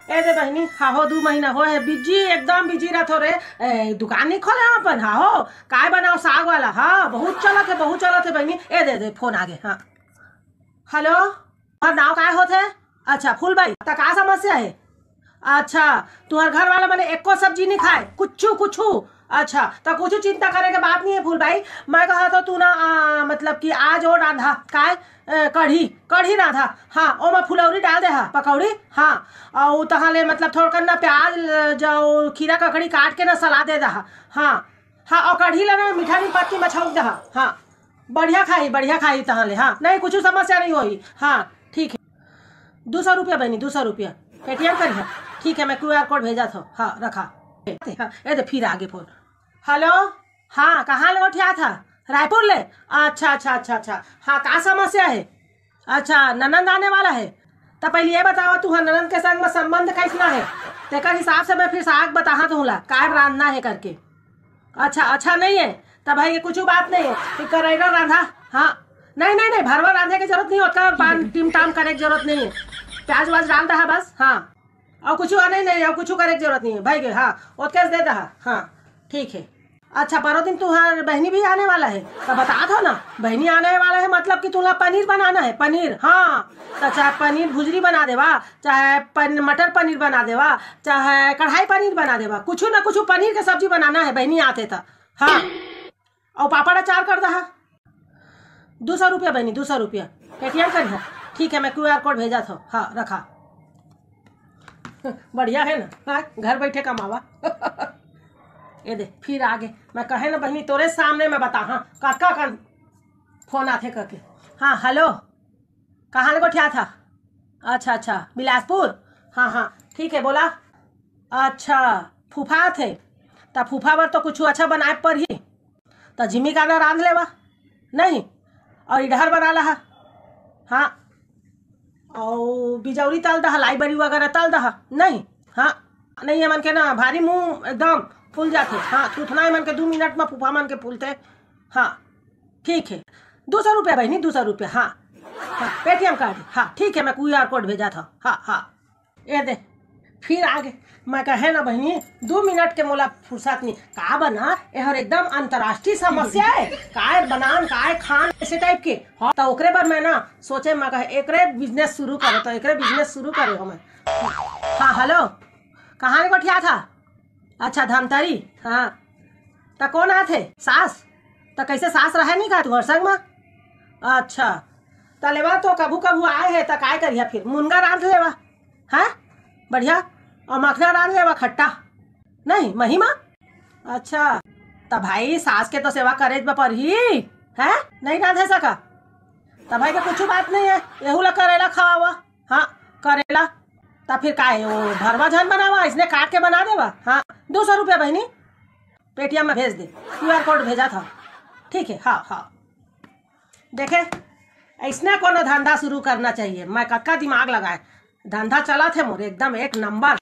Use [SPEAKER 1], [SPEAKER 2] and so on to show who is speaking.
[SPEAKER 1] ए दे बहनी हाँ हो 2 महीना हो है बिजी एकदम बिजी रहते रे। दुकान नहीं खोले हम अपन हाँ हो काय बनाओ साग वाला हाँ बहुत चलत है बहनी। ए दे फोन आ गए हाँ हेलो और नाव काय होते अच्छा फूलबाई तो का समस्या है। अच्छा तुम्हारे घर वाला मैंने एको सब्जी नहीं खाए कुछ अच्छा तो कुछ चिंता करे के बात नहीं है फूलबाई। मैं कहा तो तू ना मतलब कि आज और राधा काय कढ़ी राधा हाँ ओ मैं फुलौरी डाल दे हाँ पकौड़ी हाँ और तहाले मतलब थोड़ा ना प्याज जो खीरा ककड़ी काट के ना सलाद दे दहा हाँ हाँ और कढ़ी लेना मीठा नहीं पत्ती मछौक दहा हाँ बढ़िया खाई तहाले हाँ नहीं कुछ समस्या नहीं होगी हाँ ठीक है। 200 रुपया बहनी 200 रुपया पेटीएम करिए ठीक है मैं QR कोड भेजा था हाँ रखा हाँ, ए फिर आगे फोन हेलो हाँ कहाँ ले उठा था रायपुर ले अच्छा हाँ का समस्या है। अच्छा ननंद आने वाला है तो पहले ये बताओ तू ननंद के संग में संबंध कैसना है तेकर हिसाब से मैं फिर साग बता दूंगा काय रांधना है करके। अच्छा नहीं है तब भाई कुछ बात नहीं है फिर करेगा रांधा हाँ नहीं भरवा रांधे की जरूरत नहीं होता टिम टाम करे की जरूरत नहीं है प्याज वाज डाल दहा बस हाँ और कुछ नहीं और कुछ करे की जरूरत नहीं है भाई हाँ वो कैसे दे दहा हाँ ठीक है। अच्छा परो दिन तुम्हारा बहनी भी आने वाला है तो बता दो ना बहनी आने वाला है मतलब कि तुम्हें पनीर बनाना है पनीर हाँ तो चाहे पनीर भुजरी बना देवा चाहे मटर पनीर बना देवा चाहे कढ़ाई पनीर बना देवा कुछ ना कुछ पनीर की सब्जी बनाना है बहनी आते था हाँ और पापड़ अचार कर दहा 200 रुपया बहनी 200 रुपया पेटीएम कर ठीक है मैं QR कोड भेजा था हाँ रखा बढ़िया है ना हाँ घर बैठे कमावा ये दे फिर आगे मैं कहे ना बहनी तोरे सामने मैं बता हाँ काका का फोन आते करके हाँ हेलो कहाँ ले उठा था अच्छा बिलासपुर हाँ ठीक है बोला अच्छा फूफा थे तो फूफा बर तो कुछ अच्छा बनाए पर ही तो जिमी का ना रांध लेवा नहीं और इधर बना रहा हाँ और बिजौरी तल दहा लाइब्रेरी वगैरह तल दहा नहीं हाँ नहीं है मन के ना भारी मुंह एकदम फूल जाते हाँ थूथना है मन के 2 मिनट में फूफा मन के फूलते हाँ ठीक है 200 रुपया बहनी 200 रुपया हाँ पेटीएम कार्ड हाँ ठीक है मैं QR कोड भेजा था हाँ ये दे फिर आगे मैं कहे ना बहनी 2 मिनट के मोला फुर्सत नहीं का बना यह एकदम अंतर्राष्ट्रीय समस्या है काय बनान काय खान ऐसे टाइप के हाँ तो ओकरे पर मैं ना सोचे मैं कहे एकरे बिजनेस शुरू करे तो एकरे बिजनेस शुरू करे हो मैं हाँ हेलो कहाँ ले बैठा था अच्छा धमतरी हाँ तो कौन आते सास तो कैसे सास रहे नहीं का तुम्हारे संग में अच्छा तो लेवा तो कभू आए है तो काय करिया फिर मुनगा रांध लेवा है बढ़िया और मखना रांध लेवा खट्टा नहीं महिमा अच्छा तो भाई सास के तो सेवा करे पर ही है नहीं रांधे सका तो भाई के कुछ बात नहीं है यहू ला करेला खावा हाँ करेला तो फिर का है वो भरवा झन बनावा इसने काट के बना देवा हाँ 200 रुपया बहनी पेटीएम में भेज दे QR कोड भेजा था ठीक है हाँ देखे इसने कोनो धंधा शुरू करना चाहिए मैं कक्का दिमाग लगाए धंधा चला थे मोरे एकदम 1 नंबर।